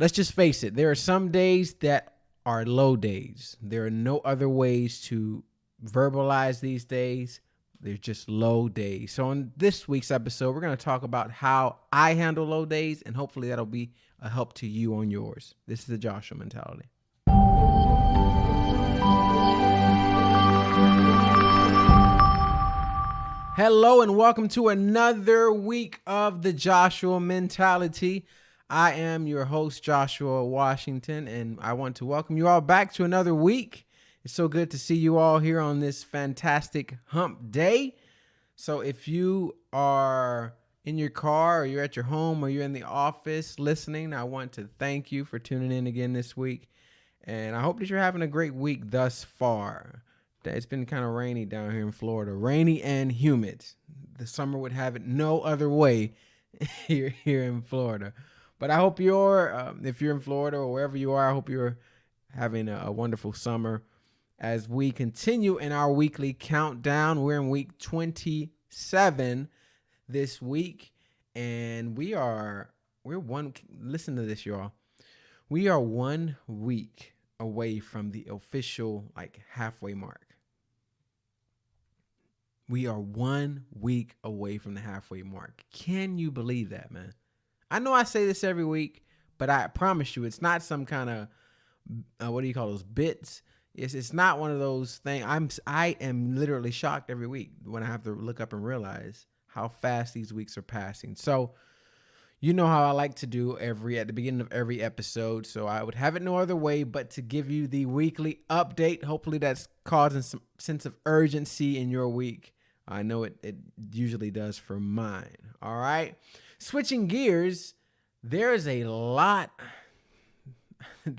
let's just face it. There are some days that are low days. There are no other ways to verbalize these days. They're just low days. So on this week's episode, we're going to talk about how I handle low days, and hopefully that'll be a help to you on yours. This is the Joshua Mentality. Hello and welcome to another week of the Joshua Mentality. I am your host, Joshua Washington, and I want to welcome you all back to another week. It's so good to see you all here on this fantastic hump day. So if you are in your car or you're at your home or you're in the office listening, I want to thank you for tuning in again this week. And I hope that you're having a great week thus far. It's been kind of rainy down here in Florida, rainy and humid. The summer would have it no other way here in Florida. But I hope if you're in Florida or wherever you are, I hope you're having a wonderful summer. As we continue in our weekly countdown, we're in week 27 this week, and listen to this, y'all. We are 1 week away from the official halfway mark. We are 1 week away from the halfway mark. Can you believe that, man? I know I say this every week, but I promise you, it's not some kind of, what do you call those, bits? It's not one of those things. I am literally shocked every week when I have to look up and realize how fast these weeks are passing. So, you know how I like to do at the beginning of every episode. So I would have it no other way but to give you the weekly update. Hopefully that's causing some sense of urgency in your week. I know it usually does for mine. All right. Switching gears, there's a lot I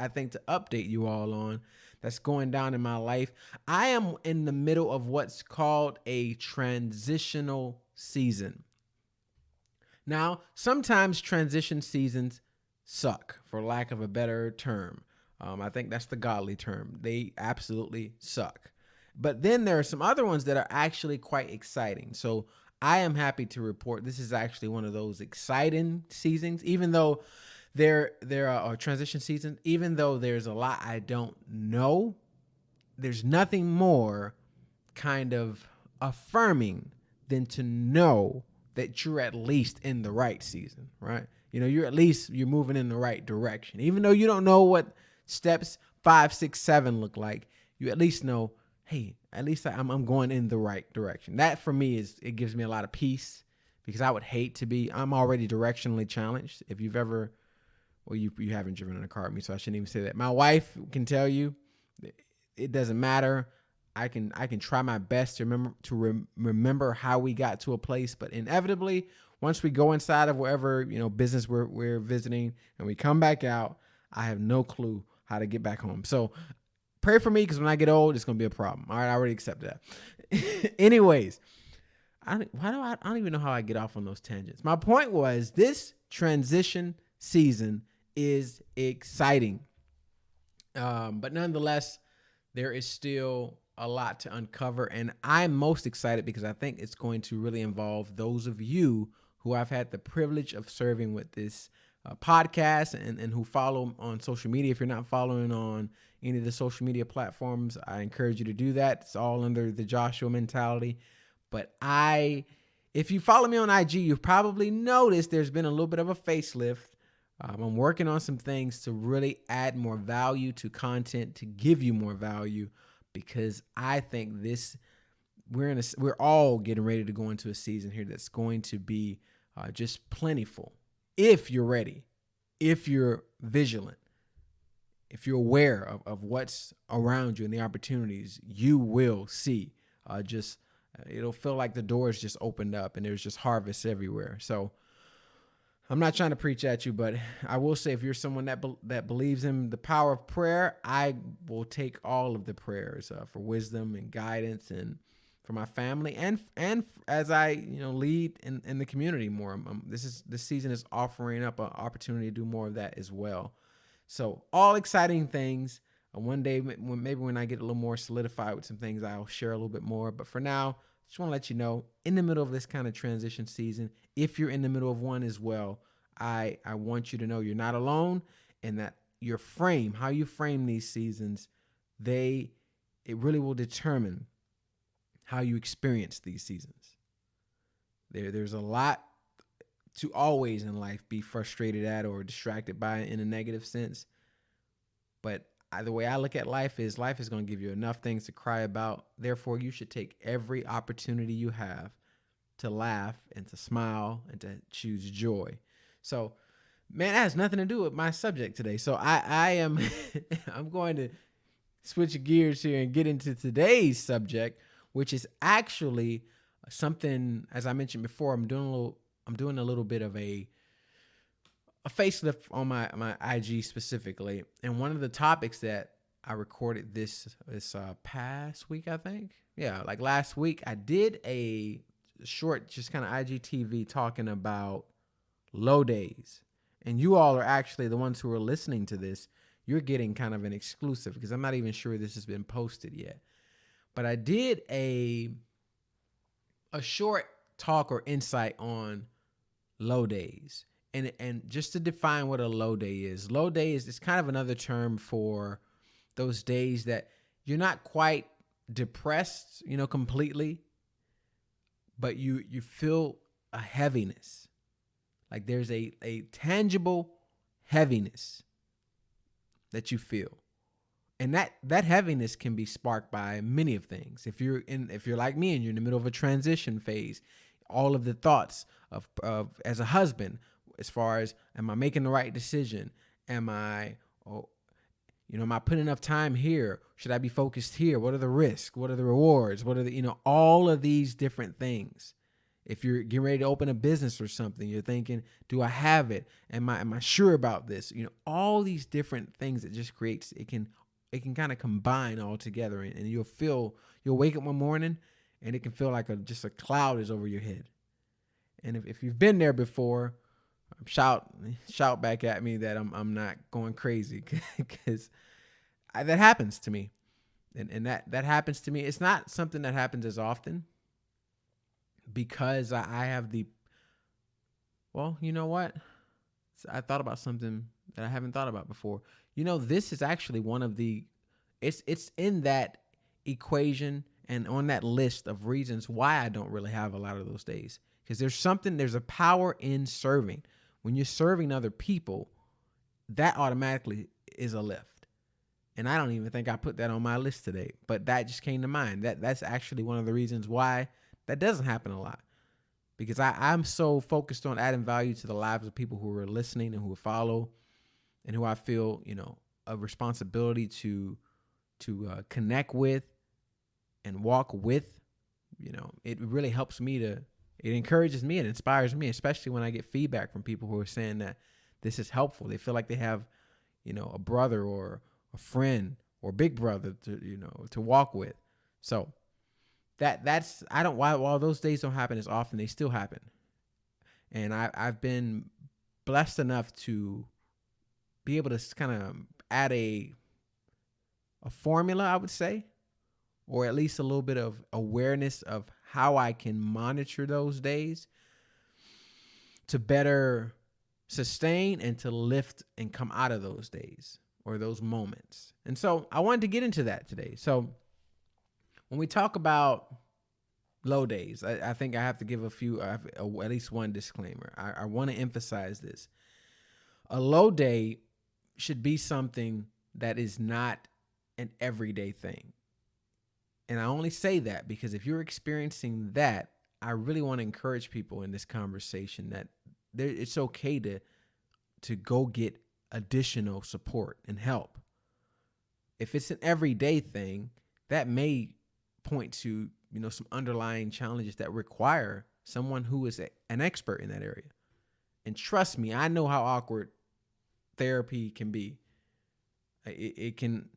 think to update you all on that's going down in my life. I am in the middle of what's called a transitional season. Now, sometimes transition seasons suck, for lack of a better term. I think that's the godly term. They absolutely suck. But then there are some other ones that are actually quite exciting. So I am happy to report this is actually one of those exciting seasons, even though there are transition seasons, even though there's a lot I don't know. There's nothing more kind of affirming than to know that you're at least in the right season, right? You know, you're moving in the right direction. Even though you don't know what steps 5, 6, 7 look like, you at least know, hey, at least I'm going in the right direction. That for me it gives me a lot of peace, because I would hate to be, I'm already directionally challenged. If you've ever, well, you haven't driven in a car with me, so I shouldn't even say that. My wife can tell you it doesn't matter. I can try my best to remember how we got to a place, but inevitably, once we go inside of wherever business we're visiting and we come back out, I have no clue how to get back home. So pray for me, because when I get old, it's gonna be a problem. All right, I already accept that. Anyways, I don't even know how I get off on those tangents. My point was, this transition season is exciting, but nonetheless, there is still a lot to uncover, and I'm most excited because I think it's going to really involve those of you who I've had the privilege of serving with this podcast and who follow on social media. If you're not following on any of the social media platforms, I encourage you to do that. It's all under the Joshua Mentality. But if you follow me on IG, you've probably noticed there's been a little bit of a facelift. I'm working on some things to really add more value to content, to give you more value, because I think we're all getting ready to go into a season here that's going to be just plentiful. If you're ready, if you're vigilant, if you're aware of what's around you and the opportunities, you will see it'll feel like the doors just opened up and there's just harvest everywhere. So I'm not trying to preach at you, but I will say, if you're someone that believes in the power of prayer, I will take all of the prayers for wisdom and guidance, and for my family, and as I lead in the community more. This season is offering up an opportunity to do more of that as well. So all exciting things. One day, maybe when I get a little more solidified with some things, I'll share a little bit more. But for now, just want to let you know, in the middle of this kind of transition season, if you're in the middle of one as well, I want you to know you're not alone, and that how you frame these seasons, it really will determine how you experience these seasons. There's a lot to always in life be frustrated at or distracted by in a negative sense. But the way I look at life is going to give you enough things to cry about. Therefore, you should take every opportunity you have to laugh and to smile and to choose joy. So, man, that has nothing to do with my subject today. So I am I'm going to switch gears here and get into today's subject, which is actually something, as I mentioned before, I'm doing a little bit of a facelift on my IG specifically. And one of the topics that I recorded this past week, I think. Yeah, like last week, I did a short, just kind of IGTV talking about low days. And you all are actually the ones who are listening to this. You're getting kind of an exclusive because I'm not even sure this has been posted yet. But I did a short talk or insight on low days. And just to define what a low day is it's kind of another term for those days that you're not quite depressed, completely, but you feel a heaviness. Like there's a tangible heaviness that you feel. And that heaviness can be sparked by many of things. If you're like me and you're in the middle of a transition phase, all of the thoughts of as a husband, as far as, am I making the right decision? Am I putting enough time here? Should I be focused here? What are the risks? What are the rewards? What are all of these different things. If you're getting ready to open a business or something, you're thinking, do I have it? Am I sure about this? All these different things that just creates, it can kind of combine all together, and you'll wake up one morning and it can feel like just a cloud is over your head. And if you've been there before, shout back at me that I'm not going crazy, because that happens to me, and that happens to me. It's not something that happens as often because I have you know what? I thought about something that I haven't thought about before. This is actually one of it's in that equation and on that list of reasons why I don't really have a lot of those days. Because there's a power in serving. When you're serving other people, that automatically is a lift. And I don't even think I put that on my list today, but that just came to mind. That's actually one of the reasons why that doesn't happen a lot. Because I'm so focused on adding value to the lives of people who are listening and who follow, and who I feel, a responsibility to connect with and walk with. It really helps me it encourages me, it inspires me, especially when I get feedback from people who are saying that this is helpful. They feel like they have, a brother or a friend or big brother to walk with. So while those days don't happen as often, they still happen. And I've been blessed enough to be able to kind of add a formula, I would say, or at least a little bit of awareness of how I can monitor those days to better sustain and to lift and come out of those days or those moments. And so I wanted to get into that today. So when we talk about low days, I think I have to give at least one disclaimer. I want to emphasize this. A low day should be something that is not an everyday thing. And I only say that because if you're experiencing that, I really want to encourage people in this conversation that it's okay to go get additional support and help. If it's an everyday thing, that may point to some underlying challenges that require someone who is an expert in that area. And trust me, I know how awkward therapy can be. It can.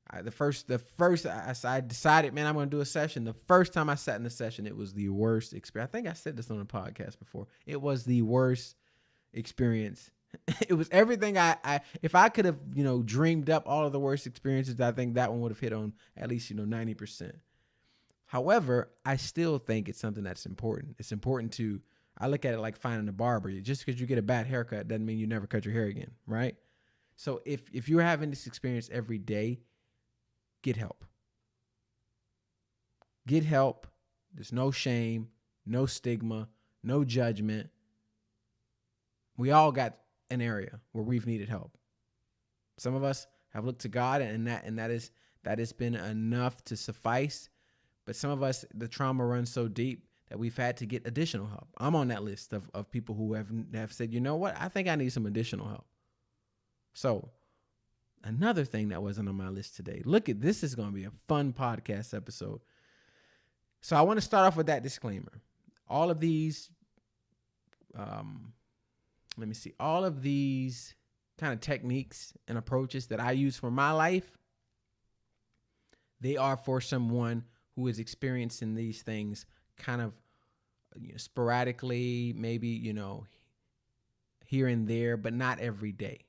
I decided, man, I'm going to do a session. The first time I sat in a session, it was the worst experience. I think I said this on a podcast before. It was the worst experience. It was everything if I could have, dreamed up all of the worst experiences, I think that one would have hit on at least, 90%. However, I still think it's something that's important. It's important to I look at it like finding a barber. Just because you get a bad haircut doesn't mean you never cut your hair again, right? So if you're having this experience every day, get help. Get help. There's no shame, no stigma, no judgment. We all got an area where we've needed help. Some of us have looked to God, and that has been enough to suffice. But some of us, the trauma runs so deep that we've had to get additional help. I'm on that list of people who have said, you know what, I think I need some additional help. So another thing that wasn't on my list today. Look at this is going to be a fun podcast episode. So I want to start off with that disclaimer. All of these, all of these kind of techniques and approaches that I use for my life, they are for someone who is experiencing these things kind of sporadically, maybe, here and there, but not every day.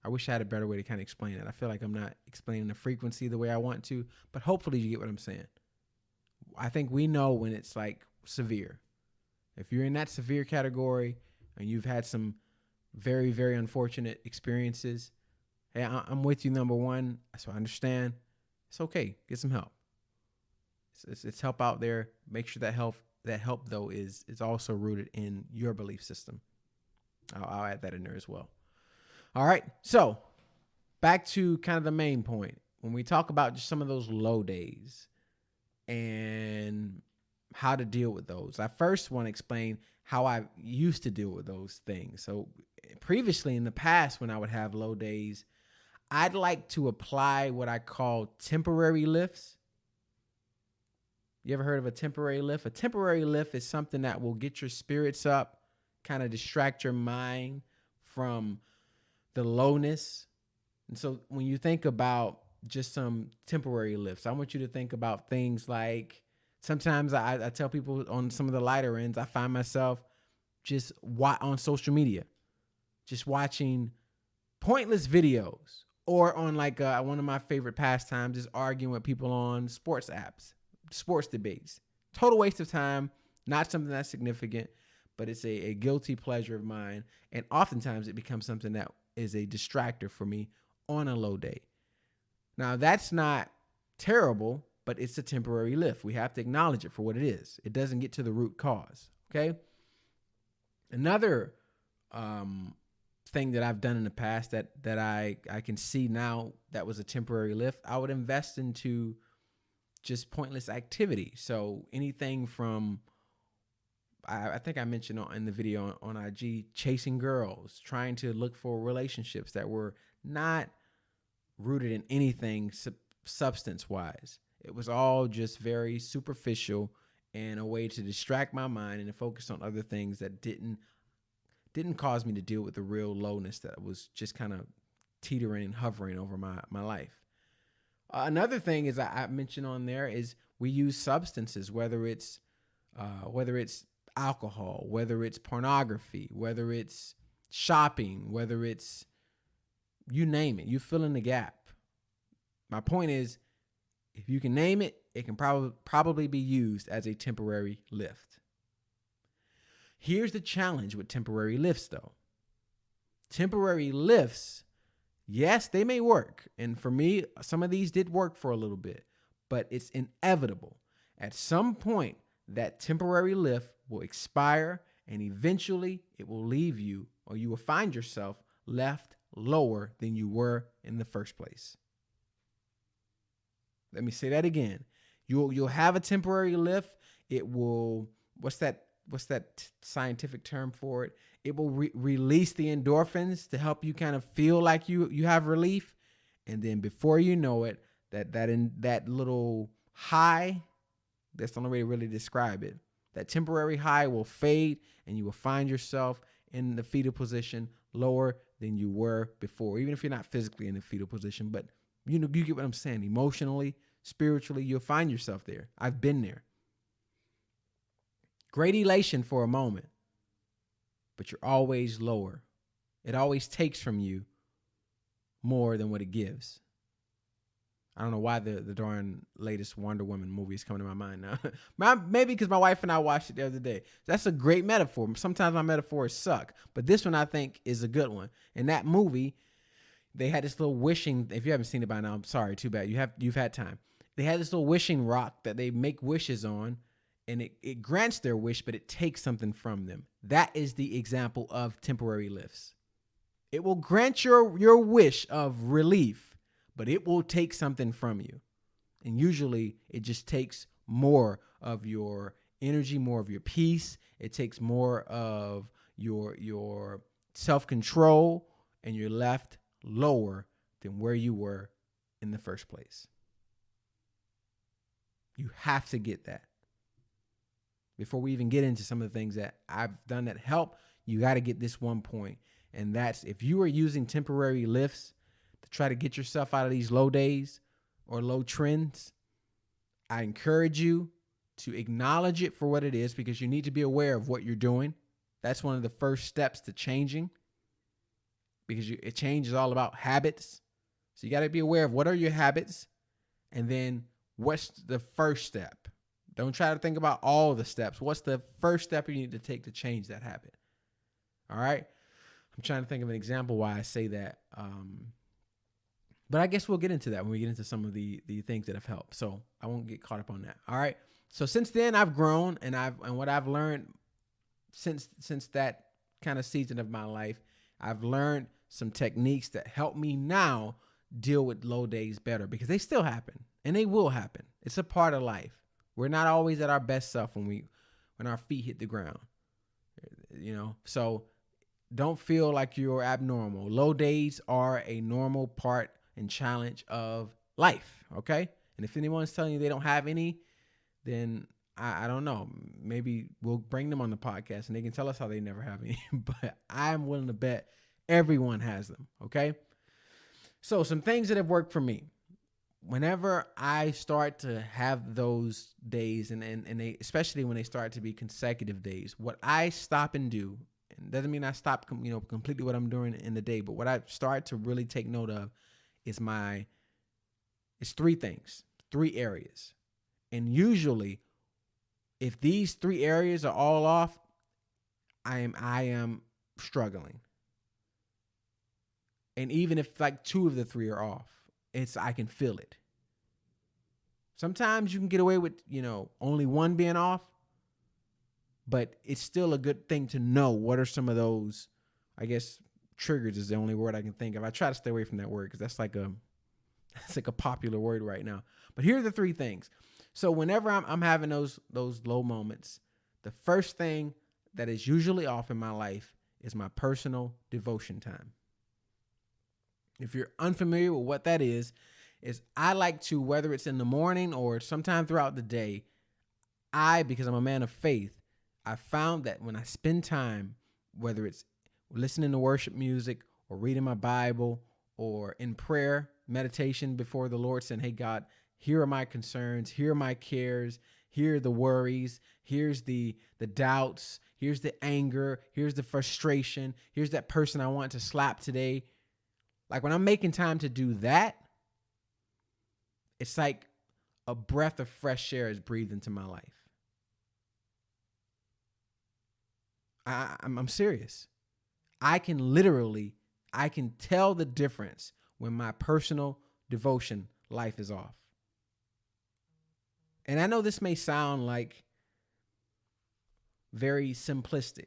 I wish I had a better way to kind of explain it. I feel like I'm not explaining the frequency the way I want to, but hopefully you get what I'm saying. I think we know when it's like severe. If you're in that severe category and you've had some very, very unfortunate experiences, hey, I'm with you, number one. So I understand. It's okay. Get some help. It's help out there. Make sure that help though is also rooted in your belief system. I'll add that in there as well. All right. So back to kind of the main point. When we talk about just some of those low days and how to deal with those, I first want to explain how I used to deal with those things. So previously in the past, when I would have low days, I'd like to apply what I call temporary lifts. You ever heard of a temporary lift? A temporary lift is something that will get your spirits up, kind of distract your mind from the lowness. And so when you think about just some temporary lifts, I want you to think about things like, sometimes I tell people on some of the lighter ends, I find myself just on social media, just watching pointless videos, or on like one of my favorite pastimes is arguing with people on sports apps, sports debates. Total waste of time, not something that's significant, but it's a guilty pleasure of mine. And oftentimes it becomes something that is a distractor for me on a low day. Now that's not terrible, but it's a temporary lift. We have to acknowledge it for what it is. It doesn't get to the root cause. Okay. Another thing that I've done in the past that I can see now that was a temporary lift, I would invest into just pointless activity. So anything from, I think I mentioned in the video on IG, chasing girls, trying to look for relationships that were not rooted in anything substance-wise. It was all just very superficial and a way to distract my mind and to focus on other things that didn't cause me to deal with the real lowness that was just kind of teetering and hovering over my life. Another thing is I mentioned on there is we use substances, whether it's alcohol, whether it's pornography, whether it's shopping, whether it's, you name it, you fill in the gap. My point is, if you can name it, it can probably be used as a temporary lift. Here's the challenge with temporary lifts, though. Temporary lifts, yes, they may work. And for me, some of these did work for a little bit, but it's inevitable. At some point, that temporary lift will expire, and eventually it will leave you, or you will find yourself left lower than you were in the first place. Let me say that again. You'll have a temporary lift. It will, what's that scientific term for it? It will release the endorphins to help you kind of feel like you have relief. And then before you know it, that little high, that's the only way to really describe it. That temporary high will fade, and you will find yourself in the fetal position lower than you were before, even if you're not physically in the fetal position. But you get what I'm saying. Emotionally, spiritually, you'll find yourself there. I've been there. Great elation for a moment, but you're always lower. It always takes from you more than what it gives. I don't know why the darn latest Wonder Woman movie is coming to my mind now. Maybe because my wife and I watched it the other day. That's a great metaphor. Sometimes my metaphors suck, but this one I think is a good one. In that movie, they had this little wishing. If you haven't seen it by now, I'm sorry. Too bad. You've had time. They had this little wishing rock that they make wishes on, and it grants their wish, but it takes something from them. That is the example of temporary lifts. It will grant your wish of relief, but it will take something from you. And usually it just takes more of your energy, more of your peace. It takes more of your self-control, and you're left lower than where you were in the first place. You have to get that. Before we even get into some of the things that I've done that help, you got to get this one point. And that's, if you are using temporary lifts to try to get yourself out of these low days or low trends, I encourage you to acknowledge it for what it is, because you need to be aware of what you're doing. That's one of the first steps to changing, because change is all about habits. So you got to be aware of what are your habits, and then what's the first step. Don't try to think about all the steps. What's the first step you need to take to change that habit? All right. I'm trying to think of an example why I say that. But I guess we'll get into that when we get into some of the things that have helped. So I won't get caught up on that. All right. So since then I've grown, and what I've learned since that kind of season of my life, I've learned some techniques that help me now deal with low days better, because they still happen and they will happen. It's a part of life. We're not always at our best self when our feet hit the ground, so don't feel like you're abnormal. Low days are a normal part and challenge of life. Okay. And if anyone's telling you they don't have any, then I don't know. Maybe we'll bring them on the podcast and they can tell us how they never have any, but I'm willing to bet everyone has them. Okay. So some things that have worked for me. Whenever I start to have those days, and they, especially when they start to be consecutive days, what I stop and do, and doesn't mean I stop, completely what I'm doing in the day, but what I start to really take note of is it's three things, three areas. And usually if these three areas are all off, I am struggling. And even if like two of the three are off, I can feel it. Sometimes you can get away with, only one being off, but it's still a good thing to know what are some of those, I guess, triggers is the only word I can think of. I try to stay away from that word because that's like a popular word right now. But here are the three things. So whenever I'm having those low moments, the first thing that is usually off in my life is my personal devotion time. If you're unfamiliar with what that is I like to, whether it's in the morning or sometime throughout the day, because I'm a man of faith, I found that when I spend time, whether it's listening to worship music or reading my Bible or in prayer, meditation before the Lord, saying, hey, God, here are my concerns, here are my cares, here are the worries, here's the doubts, here's the anger, here's the frustration, here's that person I want to slap today. Like when I'm making time to do that, it's like a breath of fresh air is breathed into my life. I'm serious. I can tell the difference when my personal devotion life is off. And I know this may sound like very simplistic.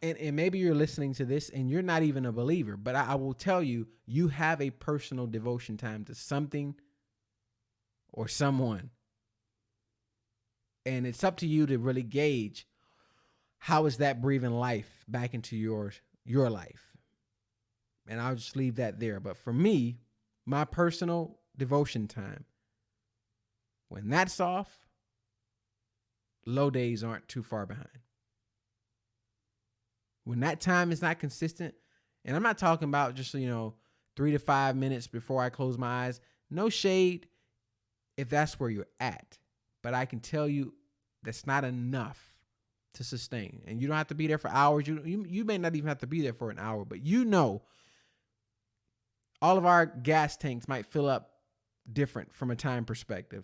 And maybe you're listening to this and you're not even a believer, but I will tell you, you have a personal devotion time to something or someone. And it's up to you to really gauge, how is that breathing life back into your life? And I'll just leave that there. But for me, my personal devotion time, when that's off, low days aren't too far behind. When that time is not consistent, and I'm not talking about just, 3 to 5 minutes before I close my eyes, no shade if that's where you're at. But I can tell you that's not enough to sustain. And you don't have to be there for hours. You may not even have to be there for an hour, but all of our gas tanks might fill up different from a time perspective,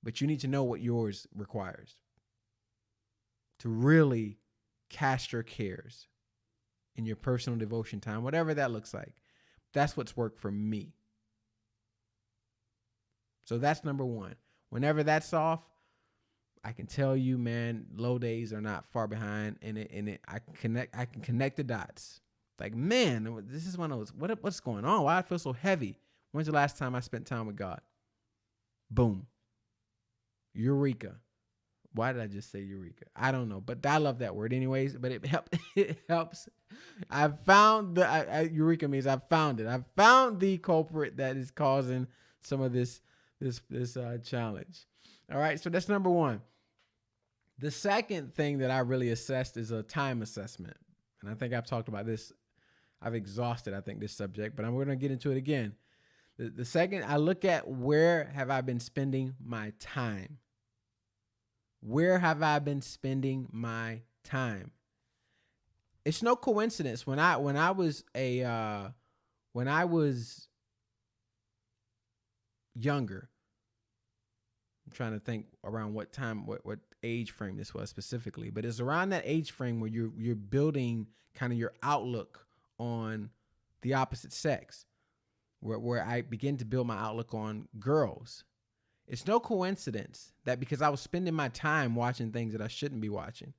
but you need to know what yours requires to really cast your cares in your personal devotion time, whatever that looks like. That's what's worked for me. So that's number one. Whenever that's off, I can tell you, man, low days are not far behind, and I can connect the dots. Like, man, this is one of those. What's going on? Why I feel so heavy? When's the last time I spent time with God? Boom. Eureka. Why did I just say eureka? I don't know, but I love that word anyways. But it helps. It helps. I found eureka means I found it. I found the culprit that is causing some of this challenge. All right, so that's number one. The second thing that I really assessed is a time assessment, and I think I've talked about this. I've exhausted, I think, this subject, but I'm going to get into it again. The second, I look at where have I been spending my time. Where have I been spending my time? It's no coincidence when I was younger. I'm trying to think around what time, what age frame this was specifically, but it's around that age frame where you're building kind of your outlook on the opposite sex, where I begin to build my outlook on girls. It's no coincidence that because I was spending my time watching things that I shouldn't be watching,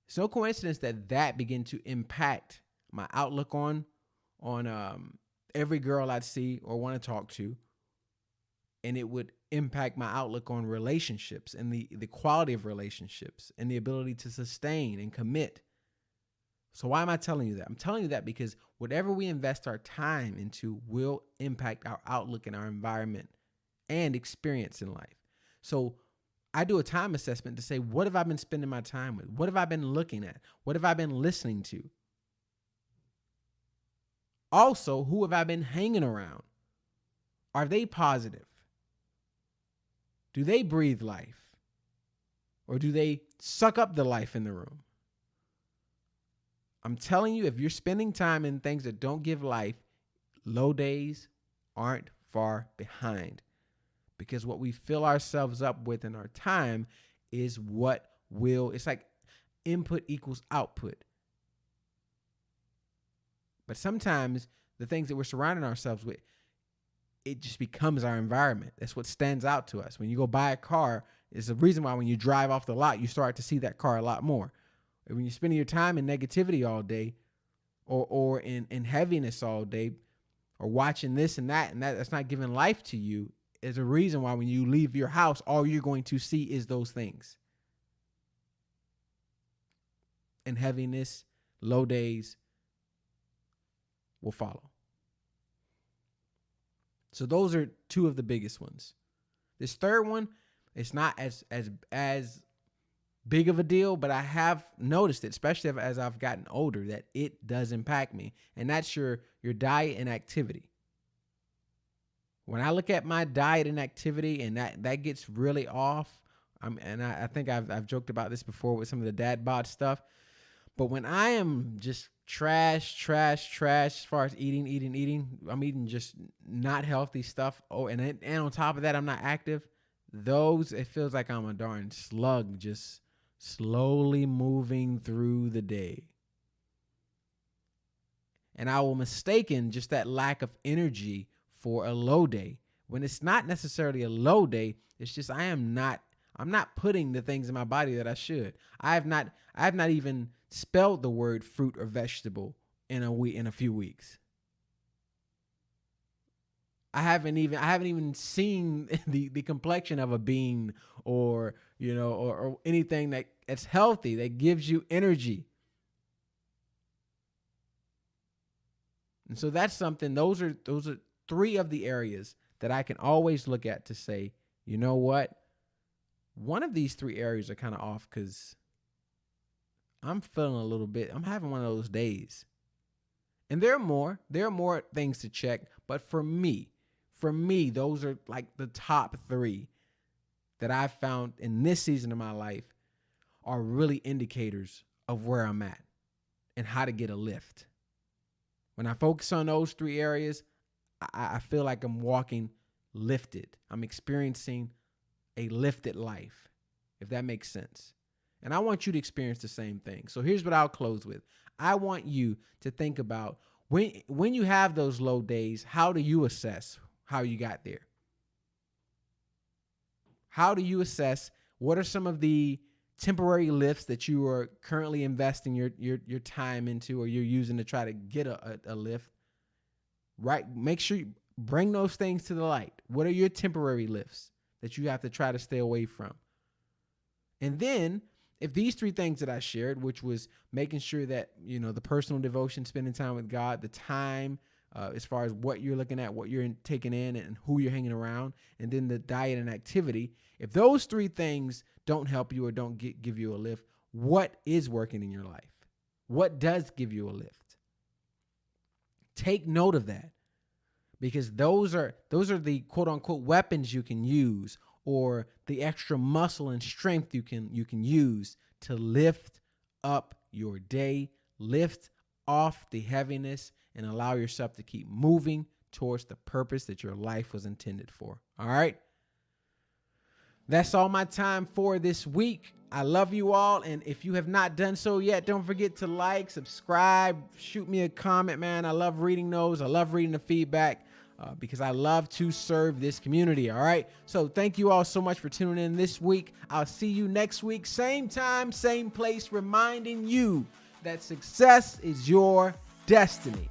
it's no coincidence that began to impact my outlook on every girl I'd see or want to talk to. And it would impact my outlook on relationships and the quality of relationships and the ability to sustain and commit. So why am I telling you that? I'm telling you that because whatever we invest our time into will impact our outlook and our environment and experience in life. So I do a time assessment to say, what have I been spending my time with? What have I been looking at? What have I been listening to? Also, who have I been hanging around? Are they positive? Do they breathe life? Or do they suck up the life in the room? I'm telling you, if you're spending time in things that don't give life, low days aren't far behind. Because what we fill ourselves up with in our time is what it's like input equals output. But sometimes the things that we're surrounding ourselves with, it just becomes our environment. That's what stands out to us. When you go buy a car, it's the reason why when you drive off the lot, you start to see that car a lot more. And when you're spending your time in negativity all day or in heaviness all day or watching this and that's not giving life to you, is a reason why when you leave your house, all you're going to see is those things. And heaviness, low days will follow. So those are two of the biggest ones. This third one, it's not as big of a deal, but I have noticed it, especially as I've gotten older, that it does impact me. And that's your diet and activity. When I look at my diet and activity and that gets really off, I think I've joked about this before with some of the dad bod stuff, but when I am just trash as far as eating, I'm eating just not healthy stuff. Oh, and on top of that, I'm not active. It feels like I'm a darn slug just slowly moving through the day. And I will mistaken just that lack of energy for a low day when it's not necessarily a low day. It's just I'm not putting the things in my body that I should. I have not even spelled the word fruit or vegetable in a few weeks. I haven't even seen the complexion of a bean or anything that's healthy that gives you energy. And so that's something. Those are three of the areas that I can always look at to say, you know what? One of these three areas are kind of off because I'm feeling a little bit. I'm having one of those days. And there are more things to check. But for me, those are like the top three that I've found in this season of my life are really indicators of where I'm at and how to get a lift. When I focus on those three areas, I feel like I'm walking lifted. I'm experiencing a lifted life, if that makes sense. And I want you to experience the same thing. So here's what I'll close with. I want you to think about when you have those low days, how do you assess how you got there? How do you assess what are some of the temporary lifts that you are currently investing your time into, or you're using to try to get a lift? Right? Make sure you bring those things to the light. What are your temporary lifts that you have to try to stay away from? And then if these three things that I shared, which was making sure that, the personal devotion, spending time with God, the time, as far as what you're looking at, what you're taking in, and who you're hanging around, and then the diet and activity, if those three things don't help you or don't give you a lift, what is working in your life? What does give you a lift? Take note of that, because those are the quote unquote weapons you can use, or the extra muscle and strength you can use to lift up your day, lift off the heaviness, and allow yourself to keep moving towards the purpose that your life was intended for. All right. That's all my time for this week. I love you all. And if you have not done so yet, don't forget to like, subscribe, shoot me a comment, man. I love reading those. I love reading the feedback. Because I love to serve this community. All right. So thank you all so much for tuning in this week. I'll see you next week. Same time, same place, reminding you that success is your destiny.